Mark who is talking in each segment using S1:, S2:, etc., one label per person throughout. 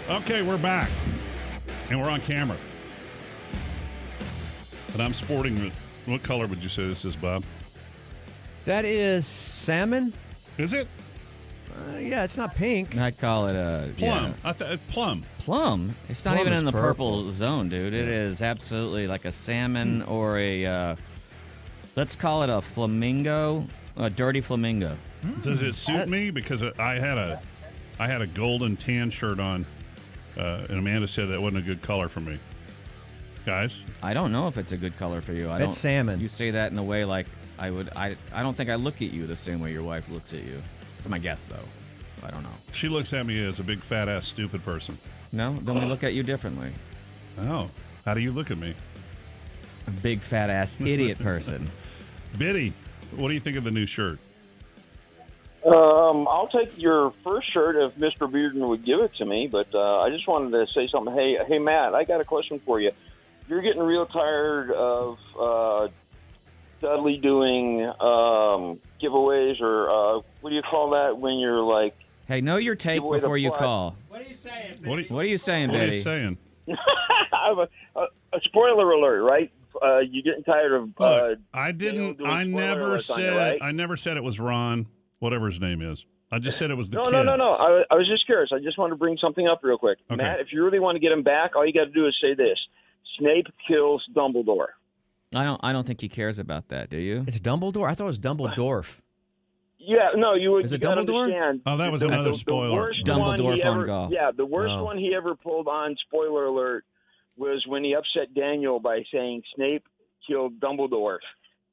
S1: Okay, we're back. And we're on camera. And I'm sporting it. What color would you say this is, Bob?
S2: That is salmon.
S1: Is it?
S2: Yeah, it's not pink.
S3: I'd call it a
S1: Plum.
S3: Yeah.
S1: Plum.
S3: Plum. It's not
S2: Plum
S3: even
S2: is
S3: in the
S2: purple.
S3: purple zone, dude. It is absolutely like a salmon or a, let's call it a flamingo, a dirty flamingo.
S1: Does it suit me? Because I had a golden tan shirt on, and Amanda said that wasn't a good color for me. Guys?
S3: I don't know if it's a good color for you.
S2: It's salmon.
S3: You say that in a way like I would. I don't think I look at you the same way your wife looks at you. That's my guess, though. I don't know.
S1: She looks at me as a big, fat-ass, stupid person.
S3: No? Then we look at you differently.
S1: Oh. How do you look at me?
S3: A big, fat-ass idiot person.
S1: Biddy, what do you think of the new shirt?
S4: I'll take your first shirt if Mr. Bearden would give it to me, but I just wanted to say something. Hey, Matt, I got a question for you. You're getting real tired of Dudley doing giveaways, or what do you call that when you're like...
S3: Hey, know your take
S4: Give away the
S3: before you
S4: plot.
S3: call.
S1: What are you saying,
S3: What are you saying,
S1: What are
S3: Betty?
S1: you saying?
S4: a spoiler alert, right? You're getting tired of...
S1: Look,
S4: doing
S1: I
S4: spoiler
S1: never
S4: alerts on you,
S1: said,
S4: right?
S1: I never said it was Ron, whatever his name is. I just said it was the
S4: No,
S1: kid.
S4: no. I was just curious. I just wanted to bring something up real quick.
S1: Okay.
S4: Matt, if you really want to get him back, all you got to do is say this. Snape kills Dumbledore.
S3: I don't think he cares about that, do you?
S2: It's Dumbledore? I thought it was Dumbledorf.
S4: Yeah, no, you would.
S2: Is
S4: You
S2: it
S4: got to
S2: Dumbledore?
S4: understand.
S1: Oh, that was
S4: the-
S1: another
S4: the
S1: spoiler.
S4: worst
S3: Dumbledore
S4: one he
S3: phone
S4: ever,
S3: golf.
S4: Yeah, the worst
S2: Oh.
S4: one he ever pulled on, spoiler alert, was when he upset Daniel by saying Snape killed Dumbledore.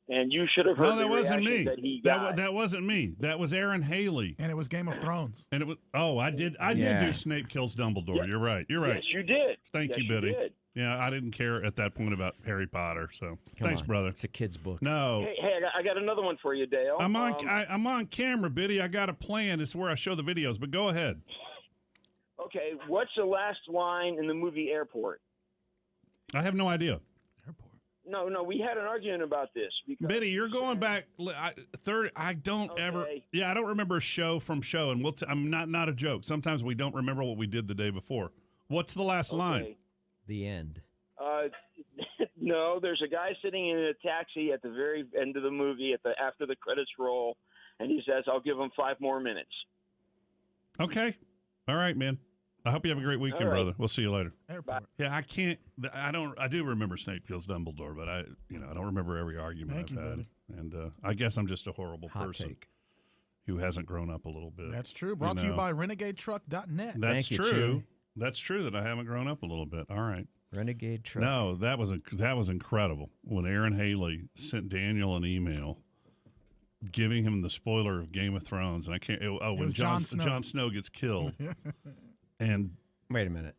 S4: And you should have heard
S1: No, that
S4: the
S1: wasn't
S4: reaction
S1: me.
S4: that he got.
S1: That wasn't me. That was Aaron Haley.
S5: And it was Game of Thrones.
S1: And it was. Oh, I did
S3: Yeah.
S1: do Snape kills Dumbledore.
S4: Yeah.
S1: You're right. You're right.
S4: Yes, you did.
S1: Thank
S4: Yes,
S1: you, Biddy.
S4: did.
S1: Yeah, I didn't care at that point about Harry Potter. So
S2: Come
S1: thanks,
S2: on.
S1: brother.
S2: It's a kid's book.
S1: No,
S4: Hey, I got another one for you, Dale.
S1: I'm on camera, Biddy. I got a plan. It's where I show the videos. But go ahead.
S4: Okay, what's the last line in the movie Airport?
S1: I have no idea.
S5: Airport.
S4: No, we had an argument about this. Because,
S1: Biddy, you're going back third. I don't ever.
S4: Okay.
S1: Yeah, I don't remember a show from show, and I'm not a joke. Sometimes we don't remember what we did the day before. What's the last line?
S4: Okay.
S2: The end.
S4: No, there's a guy sitting in a taxi at the very end of the movie after the credits roll, and he says, "I'll give him 5 more minutes."
S1: Okay, all right, man. I hope you have a great weekend,
S4: All right.
S1: brother. We'll see you later.
S5: Airport.
S1: Yeah, I can't. I do remember Snape kills Dumbledore, but I don't remember every argument
S5: Thank
S1: I've
S5: you,
S1: had.
S5: buddy.
S1: And I guess I'm just a horrible
S2: Hot
S1: person
S2: take.
S1: who hasn't grown up a little bit.
S5: That's true. Brought to you by RenegadeTruck.net.
S1: That's
S2: Thank you,
S1: true.
S2: Chewy.
S1: That's true that I haven't grown up a little bit. All right.
S2: Renegade truck.
S1: No, that was incredible when Aaron Haley sent Daniel an email giving him the spoiler of Game of Thrones, and I can't. When
S5: was Jon Snow.
S1: Jon Snow gets killed, and
S2: Wait a minute.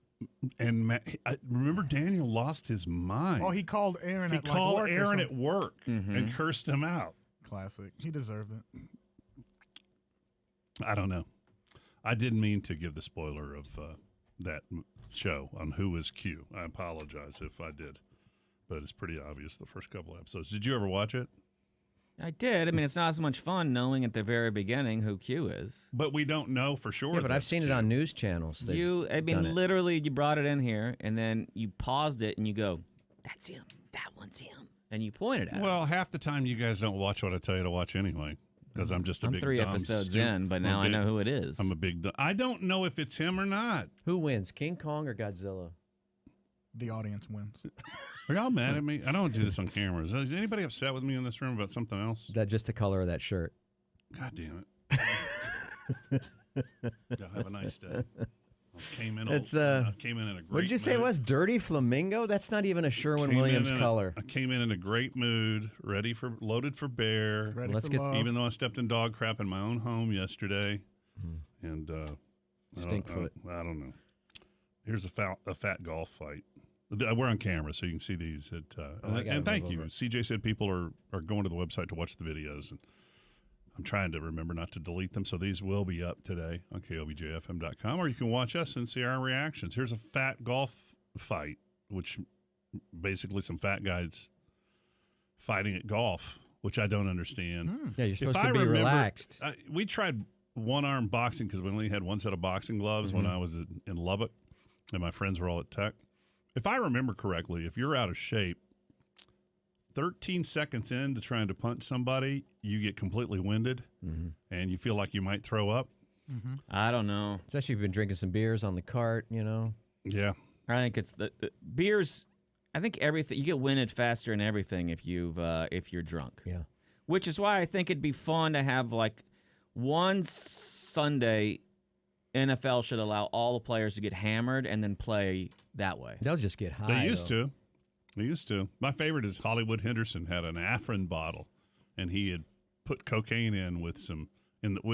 S1: remember Daniel lost his mind.
S5: Oh, he called Aaron
S1: He
S5: at
S1: called
S5: work or
S1: Aaron at
S5: something.
S1: work
S3: Mhm.
S1: and cursed him out.
S5: Classic. He deserved it.
S1: I don't know. I didn't mean to give the spoiler of that show on Who Is Q. I apologize if I did, but it's pretty obvious the first couple episodes. Did you ever watch it?
S3: I did. I mean, it's not as much fun knowing at the very beginning who Q is.
S1: But we don't know for sure.
S2: Yeah, but I've
S1: that's
S2: seen it
S1: Q.
S2: on news channels. They've
S3: I mean,
S2: done it.
S3: literally, you brought it in here, and then you paused it, and you go, "That's him. That one's him," and you pointed at him.
S1: Well, half the time you guys don't watch what I tell you to watch anyway, because I'm just a
S3: I'm
S1: big
S3: 3
S1: dumb,
S3: episodes
S1: stupid-
S3: in, but
S1: I'm
S3: now
S1: a
S3: I
S1: big-
S3: know who it is.
S1: I'm a big. I don't know if it's him or not.
S2: Who wins, King Kong or Godzilla?
S5: The audience wins.
S1: Are y'all mad at me? I don't do this on camera. Is anybody upset with me in this room about something else?
S2: That just the color of that shirt.
S1: God damn it. Y'all have a nice day. I came in
S2: It's,
S1: I came in a great
S2: What did you say it
S1: mood.
S2: was? Dirty Flamingo? That's not even a Sherwin-Williams color.
S1: I came in a great mood, loaded for bear.
S5: Ready
S2: Let's
S5: for
S2: get-
S5: love.
S1: Even though I stepped in dog crap in my own home yesterday, and
S2: Stinkfoot.
S1: I don't know. Here's a fat golf fight. We're on camera, so you can see these.
S2: I gotta
S1: And thank
S2: move
S1: you.
S2: over.
S1: CJ said people are going to the website to watch the videos, and I'm trying to remember not to delete them, so these will be up today on KLBJFM.com, or you can watch us and see our reactions. Here's a fat golf fight, which basically some fat guys fighting at golf, which I don't understand.
S2: Yeah, you're supposed
S1: If
S2: to
S1: I
S2: be
S1: remember-
S2: relaxed.
S1: We tried one-arm boxing because we only had one set of boxing gloves when I was in Lubbock. and my friends were all at Tech. If I remember correctly, if you're out of shape, 13 seconds into trying to punch somebody, you get completely winded, and you feel like you might throw up.
S3: I don't know.
S2: Especially if you've been drinking some beers on the cart,
S1: Yeah.
S3: I think it's the beers. I think everything you get winded faster in everything if you're drunk.
S2: Yeah.
S3: Which is why I think it'd be fun to have like one Sunday. NFL should allow all the players to get hammered and then play that way.
S2: They'll just get high.
S1: They used to. They used to. My favorite is Hollywood Henderson had an Afrin bottle, and he had put cocaine in with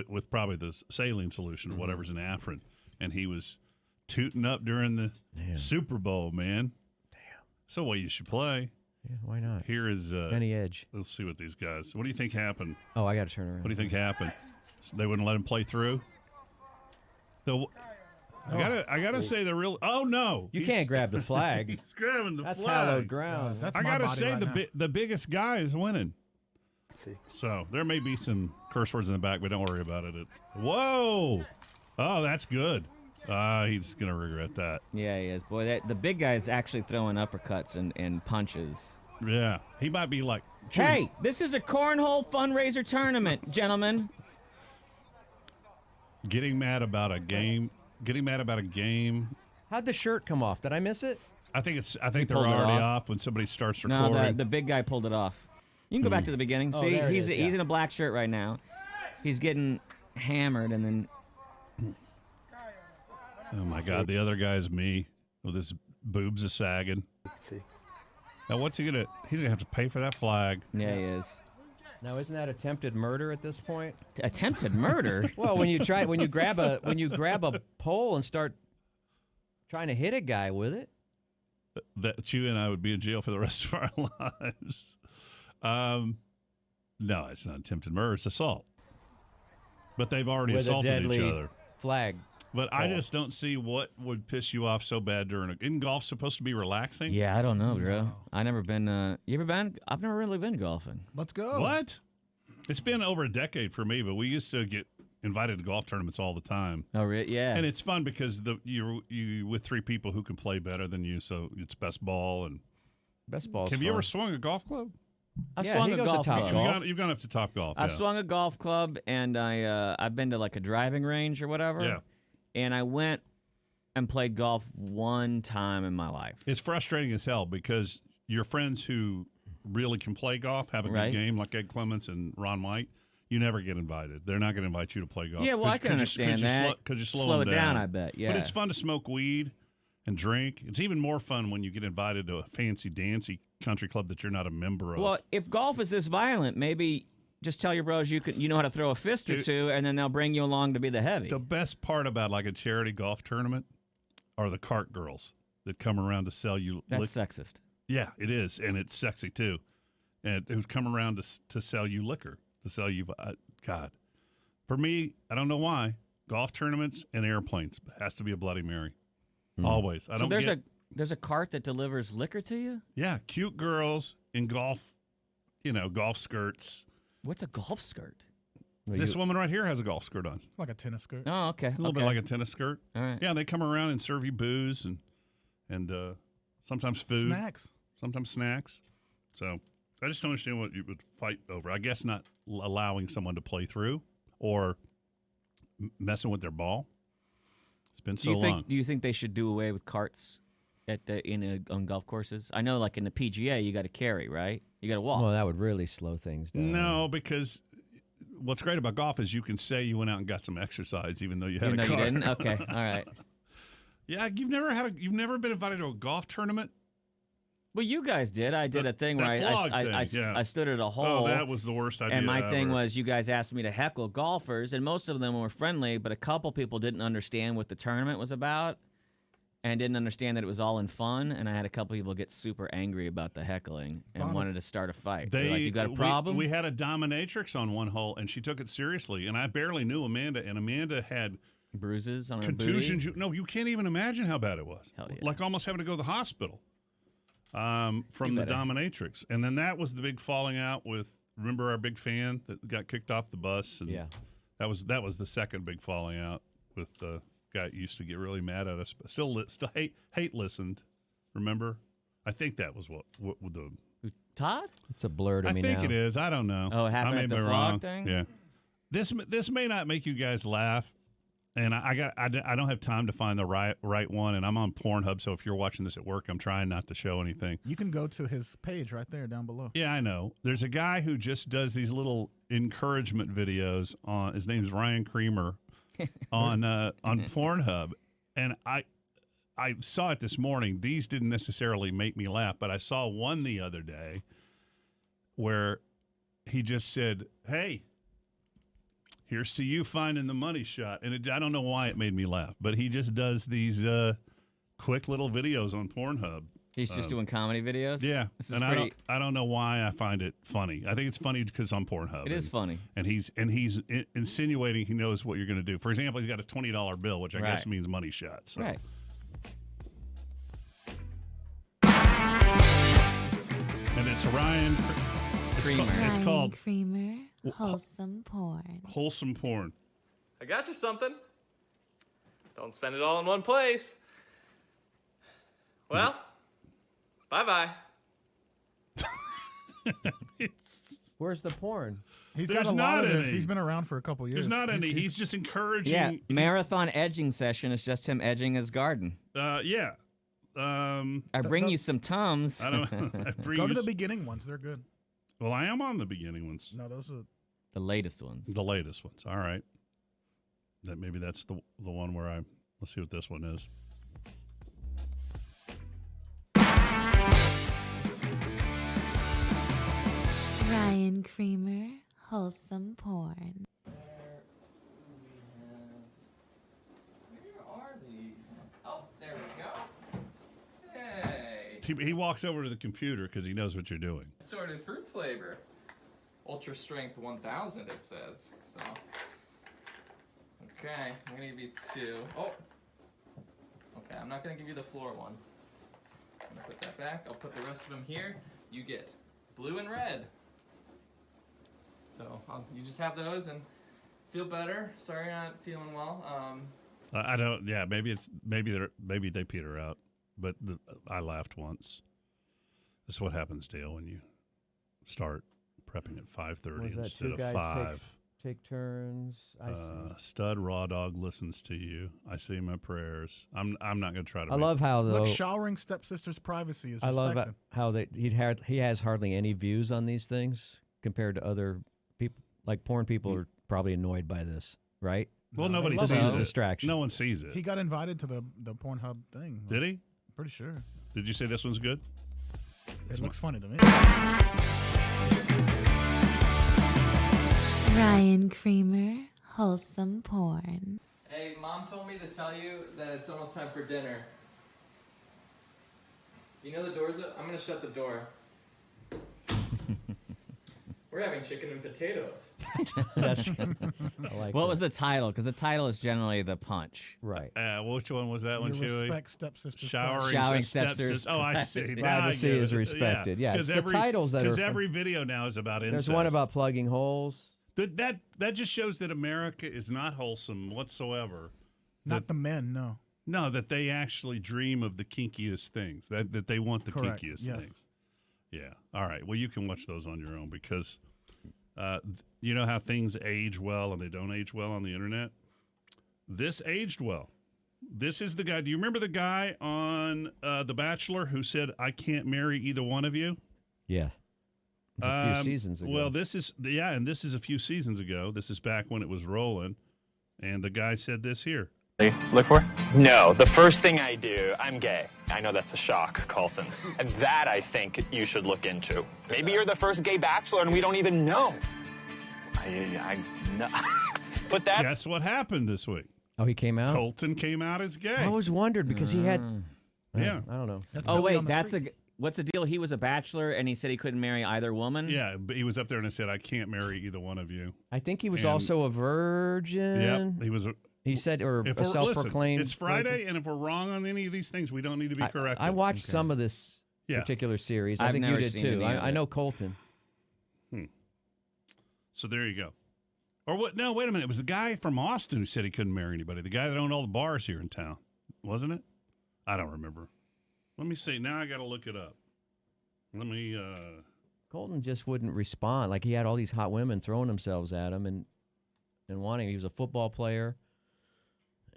S1: with probably the saline solution or whatever's in Afrin, and he was tooting up during the Super Bowl, man. Damn. So what you should play.
S2: Yeah, why not?
S1: Here is
S2: Any edge.
S1: Let's see what these guys. What do you think happened?
S2: Oh, I got to turn around.
S1: What do you think happened? So they wouldn't let him play through. I gotta say the real. Oh no!
S2: You can't grab the flag.
S1: He's grabbing the
S2: That's
S1: flag.
S2: hallowed ground.
S5: That's
S1: I
S5: my
S1: gotta
S5: body
S1: say
S5: right
S1: the biggest guy is winning.
S6: Let's see.
S1: So there may be some curse words in the back, but don't worry about it. Whoa! Oh, that's good. He's gonna regret that.
S3: Yeah, he is. Boy, the big guy is actually throwing uppercuts and punches.
S1: Yeah, he might be like.
S3: Hey, this is a cornhole fundraiser tournament, gentlemen.
S1: Getting mad about a game.
S2: How'd the shirt come off? Did I miss it?
S1: I think they're
S3: pulled it
S1: already
S3: off.
S1: off when somebody starts
S3: No,
S1: recording.
S3: the big guy pulled it off. You can go back to the beginning.
S2: Oh,
S3: See,
S2: there it
S3: he's
S2: is, yeah.
S3: in a black shirt right now. He's getting hammered, and then
S1: Oh my God, the other guy's me with his boobs a sagging.
S6: Let's see.
S1: Now what's he gonna? He's gonna have to pay for that flag.
S3: yeah, he is.
S2: Now, isn't that attempted murder at this point?
S3: Attempted murder.
S2: Well, when you grab a pole and start trying to hit a guy with it.
S1: That you and I would be in jail for the rest of our lives. No, it's not attempted murder. It's assault. But they've already
S2: With a
S1: assaulted each
S2: deadly
S1: other.
S2: flag.
S1: But I just don't see what would piss you off so bad isn't golf supposed to be relaxing?
S3: Yeah, I don't know, bro. I never been. You ever been? I've never really been golfing.
S5: Let's go.
S1: What? It's been over a decade for me, but we used to get invited to golf tournaments all the time.
S3: Oh, really? Yeah.
S1: And it's fun because you with three people who can play better than you, so it's best ball. And
S2: Best ball's
S1: have you
S2: fun.
S1: ever swung a golf club?
S3: I've
S2: Yeah,
S3: swung
S2: he
S3: a
S2: goes to
S3: golf
S2: Top
S3: club.
S2: Golf.
S1: You've gone up to Top Golf.
S3: I've
S1: yeah.
S3: swung a golf club, and I've been to like a driving range or whatever.
S1: Yeah.
S3: And I went and played golf one time in my life.
S1: It's frustrating as hell because your friends who really can play golf have a
S3: Right.
S1: good game, like Ed Clements and Ron White. You never get invited. They're not going to invite you to play golf.
S3: Yeah, well, I can understand that.
S1: Could you slow
S3: Slow
S1: them
S3: it down, I bet. Yeah.
S1: But it's fun to smoke weed and drink. It's even more fun when you get invited to a fancy dancy country club that you're not a member of.
S3: Well, if golf is this violent, maybe just tell your bros you know how to throw a fist or two, and then they'll bring you along to be the heavy.
S1: The best part about like a charity golf tournament are the cart girls that come around to sell you.
S3: That's sexist.
S1: Yeah, it is, and it's sexy too. And who come around to sell you liquor, to sell you. God, for me, I don't know why. Golf tournaments and airplanes has to be a Bloody Mary, always. I don't.
S3: There's a cart that delivers liquor to you.
S1: Yeah, cute girls in golf, golf skirts.
S3: What's a golf skirt?
S1: This woman right here has a golf skirt on.
S5: It's like a tennis skirt.
S3: Oh, okay.
S1: A little bit like a tennis skirt.
S3: All right.
S1: Yeah, they come around and serve you booze and sometimes food.
S5: Snacks.
S1: Sometimes snacks. So I just don't understand what you would fight over. I guess not allowing someone to play through or messing with their ball. It's been so long.
S3: Do you think they should do away with carts on golf courses? I know, like in the PGA, you got to carry, right? You got to walk.
S2: Well, that would really slow things down.
S1: No, because what's great about golf is you can say you went out and got some exercise even though you had
S3: Even
S1: a
S3: though
S1: car.
S3: you didn't? Okay, all right.
S1: Yeah, you've never been invited to a golf tournament?
S3: Well, you guys did. I did a thing where I stood at a hole.
S1: Oh, that was the worst idea
S3: And my thing
S1: ever.
S3: was you guys asked me to heckle golfers, and most of them were friendly, but a couple people didn't understand what the tournament was about and didn't understand that it was all in fun, and I had a couple people get super angry about the heckling and wanted to start a fight. They're like, you got a problem?
S1: We had a dominatrix on one hole, and she took it seriously, and I barely knew Amanda, and Amanda had
S3: bruises on her
S1: contusions.
S3: booty?
S1: No, you can't even imagine how bad it was.
S3: Hell yeah.
S1: Like almost having to go to the hospital from the dominatrix. And then that was the big falling out with, remember our big fan that got kicked off the bus? And
S2: Yeah.
S1: That was the second big falling out with got guy used to get really mad at us, but still hate listened. Remember? I think that was what the.
S3: Todd?
S2: It's a blur to
S1: I
S2: me
S1: think
S2: now.
S1: it is. I don't know.
S3: Oh, it happened
S1: I may
S3: at the
S1: be
S3: vlog
S1: wrong.
S3: thing?
S1: Yeah. This may not make you guys laugh, and I don't have time to find the right one, and I'm on Pornhub, so if you're watching this at work, I'm trying not to show anything.
S5: You can go to his page right there down below.
S1: Yeah, I know. There's a guy who just does these little encouragement videos on. His name's Ryan Creamer on Pornhub, and I saw it this morning. These didn't necessarily make me laugh, but I saw one the other day where he just said, "Hey, here's to you finding the money shot." And I don't know why it made me laugh, but he just does these quick little videos on Pornhub.
S3: He's just doing comedy videos?
S1: Yeah,
S3: This is
S1: and
S3: pretty,
S1: I don't know why I find it funny. I think it's funny because on Pornhub.
S3: it is funny.
S1: And he's insinuating he knows what you're going to do. For example, he's got a $20 bill, which I guess
S3: Right.
S1: means money shot. So.
S3: Right.
S1: And it's Ryan
S3: Creamer.
S1: It's called
S6: Creamer, Wholesome Porn.
S1: Wholesome Porn.
S7: I got you something. Don't spend it all in one place. Well, bye-bye.
S2: Where's the porn?
S5: He's
S1: There's
S5: got a lot
S1: not
S5: of this.
S1: any.
S5: He's been around for a couple years.
S1: There's not any. He's just encouraging.
S3: Yeah, marathon edging session is just him edging his garden.
S1: Yeah.
S3: I bring you some Tums.
S1: I don't. I bring
S5: Go
S1: you
S5: to the
S1: s-
S5: beginning ones. They're good.
S1: Well, I am on the beginning ones.
S5: No, those are.
S3: The latest ones.
S1: The latest ones. All right. Maybe that's the one where I. Let's see what this one is.
S6: Ryan Creamer, Wholesome Porn.
S7: Where are these? Oh, there we go. Hey.
S1: He walks over to the computer because he knows what you're doing.
S7: Assorted fruit flavor. Ultra strength 1000, it says. So. Okay, I'm gonna give you 2. Oh. Okay, I'm not gonna give you the floor one. I'm gonna put that back. I'll put the rest of them here. You get blue and red. So you just have those and feel better. Sorry you're not feeling well.
S1: I don't. Yeah, maybe they peter out. But I laughed once. This is what happens, Dale, when you start prepping at 5:30
S2: Was that
S1: instead
S2: two
S1: of
S2: guys
S1: 5.
S2: take turns? I see.
S1: Stud Raw Dog listens to you. I say my prayers. I'm not going to try to.
S2: I love how though.
S5: Look, showering stepsister's privacy is
S2: I love
S5: respected.
S2: how he has hardly any views on these things compared to other people. Like porn people are probably annoyed by this, right?
S1: Well,
S5: No, they
S1: nobody
S5: love
S1: sees
S2: This is
S1: it.
S2: a distraction.
S1: No one sees it.
S5: He got invited to the Pornhub thing.
S1: Did he?
S5: Pretty sure.
S1: Did you say this one's good?
S5: It looks funny to me.
S6: Ryan Creamer, Wholesome Porn.
S7: Hey, Mom told me to tell you that it's almost time for dinner. You know the door's up? I'm gonna shut the door. We're having chicken and potatoes.
S2: That's I like
S3: What
S2: that.
S3: was the title? Because the title is generally the punch.
S2: right?
S1: Which one was that one,
S5: You
S1: Chewy?
S5: respect stepsister's
S1: Showering,
S3: Showering
S1: stepsisters.
S3: stepsisters.
S1: Oh, I see. Now I
S2: Privacy
S1: get
S2: is
S1: it.
S2: respected. Yeah, it's the titles that are
S1: Because
S2: fun.
S1: every video now is about incest.
S2: There's one about plugging holes.
S1: That just shows that America is not wholesome whatsoever.
S5: Not the men, no.
S1: No, that they actually dream of the kinkiest things. That they want the
S5: Correct,
S1: kinkiest
S5: yes.
S1: things. Yeah. All right. Well, you can watch those on your own because you know how things age well and they don't age well on the internet? This aged well. This is the guy. Do you remember the guy on The Bachelor who said, "I can't marry either one of you"?
S2: Yeah, it was a few seasons ago.
S1: Well, this is a few seasons ago. This is back when it was rolling, and the guy said this here.
S8: Look for? No, the first thing I do, I'm gay. I know that's a shock, Colton. And that I think you should look into. Maybe you're the first gay bachelor and we don't even know. I no. But that
S1: Guess what happened this week?
S2: oh, he came out.
S1: Colton came out as gay.
S2: I always wondered because he had.
S1: Yeah.
S2: I don't know.
S5: That's
S3: Oh
S5: Billy
S3: wait,
S5: on the
S3: that's
S5: street.
S3: what's the deal? He was a bachelor and he said he couldn't marry either woman.
S1: Yeah, but he was up there and said, "I can't marry either one of you."
S2: I think he was
S1: And-
S2: also a virgin.
S1: Yep, he was.
S2: He said, or
S1: If
S2: a
S1: we're,
S2: self-proclaimed.
S1: listen, it's Friday,
S2: virgin.
S1: and if we're wrong on any of these things, we don't need to be corrected.
S2: I watched some of this
S1: Yeah.
S2: particular series. I
S3: I've
S2: think you
S3: never
S2: did
S3: seen
S2: too.
S3: any of
S2: I
S3: it.
S2: know Colton.
S1: So there you go. Or what? No, wait a minute. It was the guy from Austin who said he couldn't marry anybody. The guy that owned all the bars here in town, wasn't it? I don't remember. Let me see. Now I got to look it up. Let me.
S2: Colton just wouldn't respond. Like he had all these hot women throwing themselves at him and wanting. He was a football player,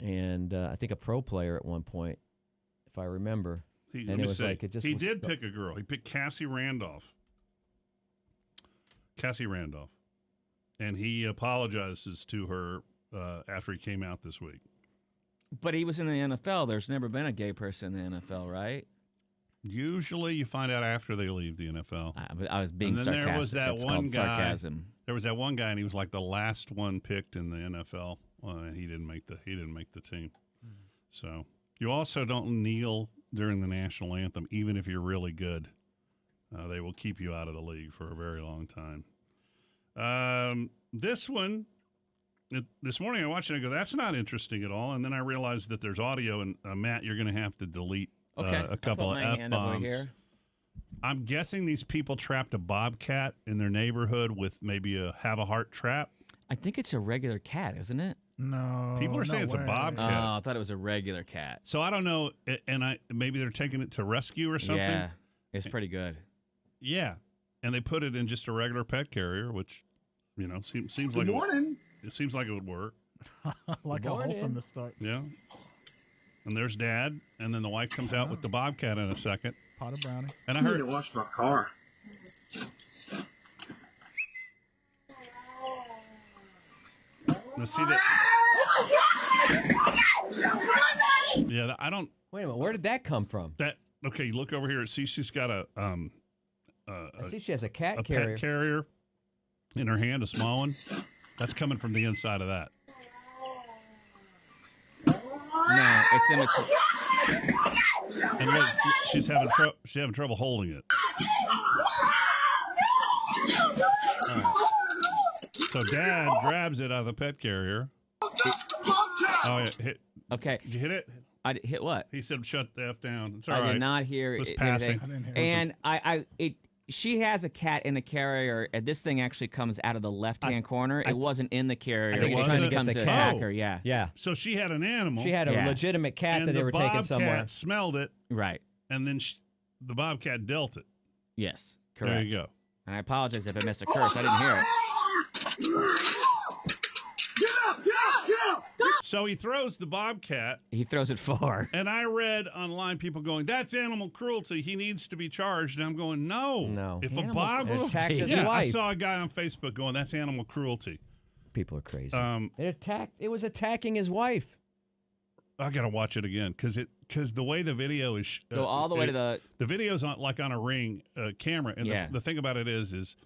S2: and I think a pro player at one point, if I remember.
S1: Let
S2: and
S1: me
S2: it was
S1: see.
S2: like it just.
S1: He
S2: was,
S1: did pick a girl. He picked Cassie Randolph. Cassie Randolph. And he apologizes to her after he came out this week.
S3: But he was in the NFL. There's never been a gay person in the NFL, right?
S1: Usually you find out after they leave the NFL.
S3: I was being
S1: and then
S3: sarcastic.
S1: there was that
S3: It's
S1: one
S3: called
S1: guy.
S3: sarcasm.
S1: There was that one guy, and he was like the last one picked in the NFL. And he didn't make the team. So you also don't kneel during the national anthem, even if you're really good. They will keep you out of the league for a very long time. This one, this morning I watched it and I go, that's not interesting at all. And then I realized that there's audio, and Matt, you're going to have to delete a couple of F-bombs. I'm guessing these people trapped a bobcat in their neighborhood with maybe a have a heart trap.
S3: I think it's a regular cat, isn't it?
S5: No.
S1: People are saying it's a
S5: way.
S1: bobcat.
S3: Oh, I thought it was a regular cat.
S1: So I don't know, and maybe they're taking it to rescue or something.
S3: Yeah, it's pretty good.
S1: Yeah, and they put it in just a regular pet carrier, which seems like it seems like it would work.
S5: Like a Wholesome to start.
S1: Yeah. And there's Dad, and then the wife comes out with the bobcat in a second.
S5: Pot of brownies.
S1: And I heard
S9: to wash my car.
S1: Let's see that. Yeah, I don't.
S2: Wait a minute. Where did that come from?
S1: Okay, you look over here. See, she's got a
S2: I see she has a cat
S1: a
S2: carrier.
S1: pet carrier in her hand, a small one. That's coming from the inside of that.
S3: No, it's in its.
S1: And look, she's having trouble holding it. All right. So Dad grabs it out of the pet carrier. Oh yeah, hit.
S3: Okay.
S1: Did you hit it?
S3: I hit what?
S1: He said, "Shut the F down." It's all
S3: I
S1: right.
S3: did not hear
S1: It was
S3: it.
S1: passing.
S5: I didn't hear
S3: And she has a cat in the carrier. And this thing actually comes out of the left-hand corner. It wasn't in the carrier.
S2: I think
S1: it's
S3: it
S1: trying
S3: just
S1: to get
S3: comes
S2: the
S3: to
S2: cat.
S3: attack her. Yeah.
S2: Yeah.
S1: So she had an animal.
S2: She had a
S3: Yeah.
S2: legitimate cat
S1: and
S2: that they were taking somewhere.
S1: Bobcat smelled it,
S3: Right.
S1: and then the bobcat dealt it.
S3: Yes. Correct.
S1: There you go.
S3: And I apologize if I missed a curse. I didn't hear it.
S1: So he throws the bobcat,
S3: He throws it far.
S1: and I read online people going, "That's animal cruelty. He needs to be charged." And I'm going, "No,
S2: No.
S1: If
S3: Animal
S1: a bobcat
S2: It attacked his
S1: yeah, I
S2: wife.
S1: saw a guy on Facebook going, "That's animal cruelty."
S2: People are crazy. It was attacking his wife.
S1: I gotta watch it again because the way the video is
S3: Go all the way to
S1: the video's on a ring camera, and
S3: Yeah.
S1: the thing about it is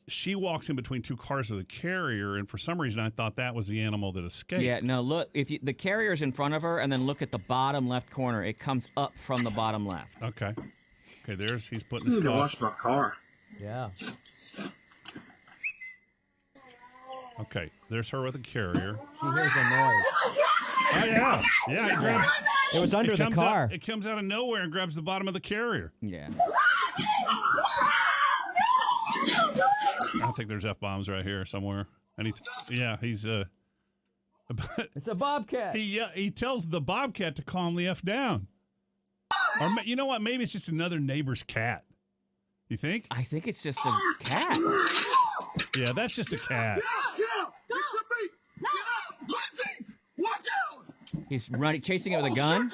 S1: she walks in between two cars with a carrier, and for some reason I thought that was the animal that escaped.
S3: Yeah, no, look, the carrier's in front of her, and then look at the bottom left corner. It comes up from the bottom left.
S1: Okay, he's putting
S9: I
S1: his
S9: need to
S1: cuff.
S9: wash my car.
S2: Yeah.
S1: Okay, there's her with a carrier.
S2: She hears a noise.
S1: Oh yeah, he grabs.
S2: It was under
S1: it
S2: the
S1: comes
S2: car.
S1: Out, it comes out of nowhere and grabs the bottom of the carrier.
S3: Yeah.
S1: I think there's F-bombs right here somewhere. And he's
S2: It's a bobcat.
S1: he tells the bobcat to calm the F down. Or you know what? Maybe it's just another neighbor's cat. You think?
S3: I think it's just a cat.
S1: Yeah, that's just a cat.
S3: He's chasing it with a gun.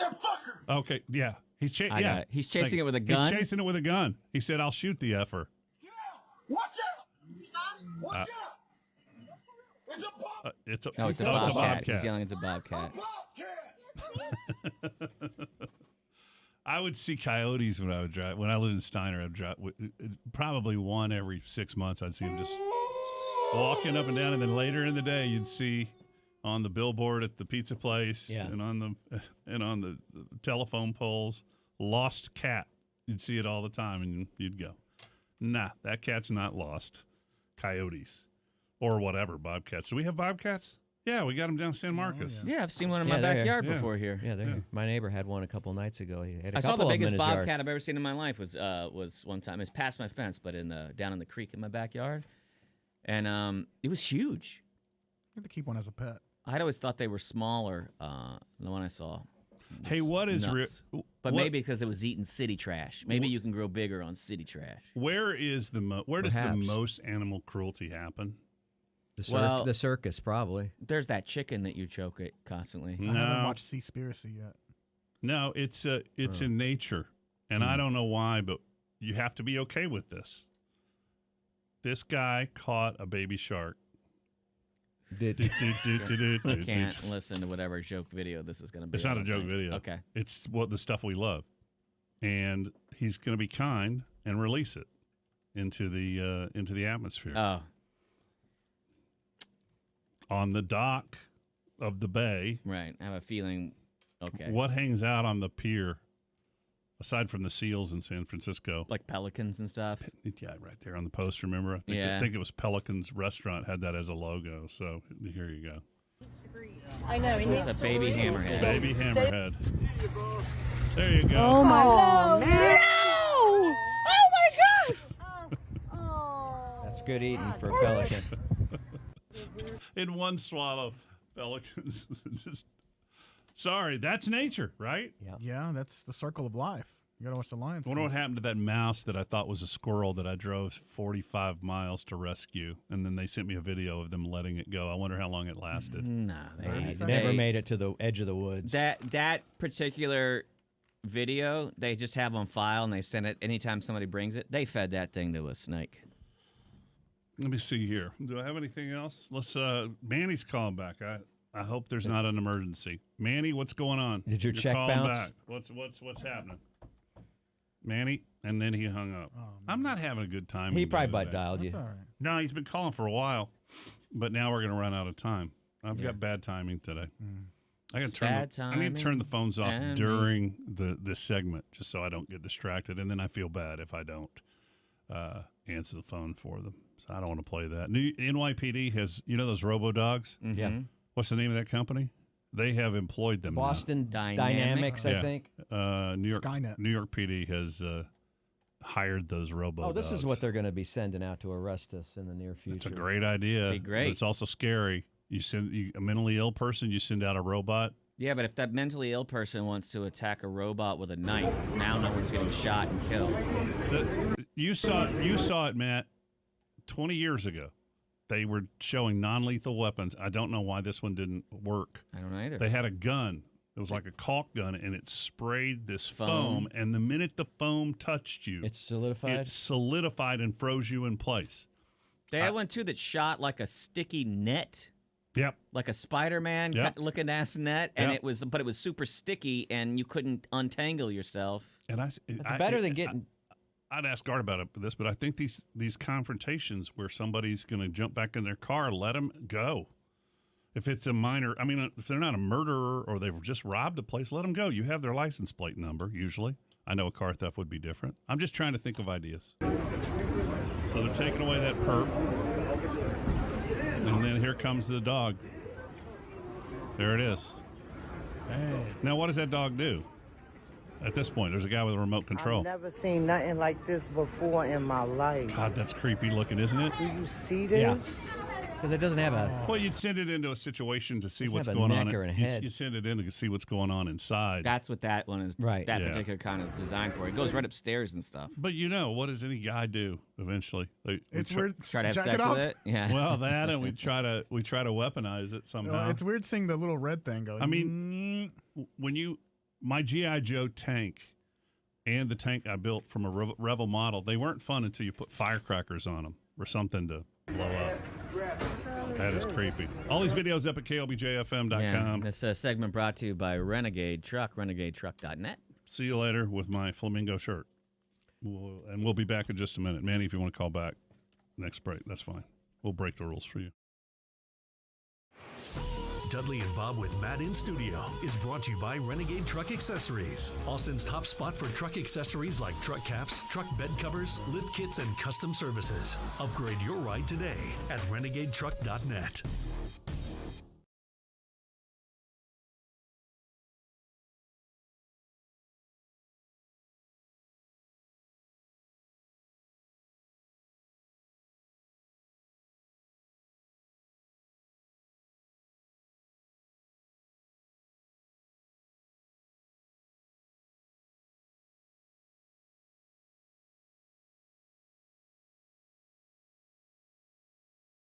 S1: Okay, yeah. He's
S3: I got it. He's chasing it with a gun?
S1: He's chasing it with a gun. He said, "I'll shoot the effer." It's a
S3: No, it's a
S1: oh,
S3: bobcat. He's yelling, "It's a bobcat."
S1: I would see coyotes when I would drive. When I lived in Steiner, I'd drive probably one every 6 months. I'd see them just walking up and down, and then later in the day, you'd see on the billboard at the pizza place and on the telephone poles, "Lost cat." You'd see it all the time, and you'd go, "Nah, that cat's not lost." Coyotes or whatever, bobcats. Do we have bobcats? Yeah, we got them down San Marcos.
S3: Yeah, I've seen one in my
S2: they're here.
S3: backyard
S1: Yeah.
S3: before here.
S2: Yeah, my neighbor had one a couple nights ago. He had a
S3: I saw
S2: couple
S3: the
S2: of them in
S3: biggest
S2: his yard.
S3: bobcat I've ever seen in my life was one time. It's past my fence, but down in the creek in my backyard, and it was huge.
S5: have to keep one as a pet.
S3: I'd always thought they were smaller. The one I saw.
S1: Hey, what is
S3: nuts. But maybe because it was eating city trash. Maybe you can grow bigger on city trash.
S1: Where does the most animal cruelty happen?
S2: The circus, probably.
S3: There's that chicken that you choke at constantly.
S5: I haven't watched Seaspiracy yet.
S1: No, it's in nature, and I don't know why, but you have to be okay with this. This guy caught a baby shark.
S3: I can't listen to whatever joke video this is going to be.
S1: It's not a joke video.
S3: Okay.
S1: It's the stuff we love. And he's going to be kind and release it into the atmosphere.
S3: Oh.
S1: On the dock of the bay.
S3: Right. I have a feeling, okay.
S1: What hangs out on the pier, aside from the seals in San Francisco?
S3: Like pelicans and stuff?
S1: Yeah, right there on the post, remember? I think it was Pelican's restaurant had that as a logo. So here you go.
S9: I know.
S3: It's a baby hammerhead.
S1: Baby hammerhead. There you go.
S9: Oh, my God. No! Oh, my God!
S2: That's good eating for a pelican.
S1: In one swallow, pelicans just... Sorry, that's nature, right?
S5: Yeah, that's the circle of life. You got to watch the lions.
S1: I wonder what happened to that mouse that I thought was a squirrel that I drove 45 miles to rescue, and then they sent me a video of them letting it go. I wonder how long it lasted.
S3: No,
S2: they never made it to the edge of the woods.
S3: That particular video, they just have on file, and they send it anytime somebody brings it. They fed that thing to a snake.
S1: Let me see here. Do I have anything else? Manny's calling back. I hope there's not an emergency. Manny, what's going on?
S2: Did your
S1: You're
S2: check
S1: calling
S2: bounce?
S1: back. What's happening? Manny, and then he hung up. I'm not having a good time.
S2: He probably butt dialed you.
S5: That's all right.
S1: No, he's been calling for a while, but now we're going to run out of time. I've got bad timing today. I need to turn the phones off during this segment just so I don't get distracted, and then I feel bad if I don't answer the phone for them. So I don't want to play that. NYPD has, those robo-dogs?
S3: Mm-hmm.
S2: Yeah.
S1: What's the name of that company? They have employed them.
S2: Boston Dynamics, I think.
S1: New York
S5: Skynet.
S1: New York PD has hired those robo-dogs.
S2: Oh, this is what they're going to be sending out to arrest us in the near future.
S1: It's a great idea.
S3: Be great.
S1: But it's also scary. You send a mentally ill person, you send out a robot.
S3: Yeah, but if that mentally ill person wants to attack a robot with a knife, now no one's getting shot and killed.
S1: You saw it, Matt, 20 years ago. They were showing non-lethal weapons. I don't know why this one didn't work.
S3: I don't know either.
S1: They had a gun. It was like a caulk gun, and it sprayed this foam. And the minute the foam touched you,
S2: it solidified?
S1: It solidified and froze you in place.
S3: They had one, too, that shot like a sticky net.
S1: Yep.
S3: Like a Spider-Man looking ass net, and it was super sticky, and you couldn't untangle yourself.
S1: And
S2: It's better than getting...
S1: I'd ask Art about this, but I think these confrontations where somebody's going to jump back in their car, let them go. If it's a minor, if they're not a murderer or they've just robbed a place, let them go. You have their license plate number, usually. I know a car theft would be different. I'm just trying to think of ideas. So they're taking away that perp. And then here comes the dog. There it is.
S5: Hey.
S1: Now, what does that dog do? At this point, there's a guy with a remote control.
S10: I've never seen nothing like this before in my life.
S1: God, that's creepy looking, isn't it?
S10: Do you see this?
S2: Yeah. Because it doesn't have a...
S1: Well, you'd send it into a situation to see what's
S2: have a
S1: going on.
S2: neck or a head.
S1: You send it in to see what's going on inside.
S3: That's what that one is.
S2: Right.
S3: That particular kind is designed for. It goes right upstairs and stuff.
S1: But what does any guy do eventually?
S5: It's weird.
S3: Try to have
S5: Jack
S3: sex
S5: it
S3: with
S5: off.
S3: it. Yeah.
S1: Well, that and we try to weaponize it somehow.
S5: It's weird seeing the little red thing go.
S1: When my GI Joe tank and the tank I built from a Revel model, they weren't fun until you put firecrackers on them or something to blow up. That is creepy. All these videos up at KLBJFM.com.
S3: This segment brought to you by Renegade Truck, renegadetruck.net.
S1: See you later with my flamingo shirt. We'll be back in just a minute. Manny, if you want to call back next break, that's fine. We'll break the rules for you.
S11: Dudley and Bob with Matt in studio is brought to you by Renegade Truck Accessories, Austin's top spot for truck accessories like truck caps, truck bed covers, lift kits, and custom services. Upgrade your ride today at renegadetruck.net.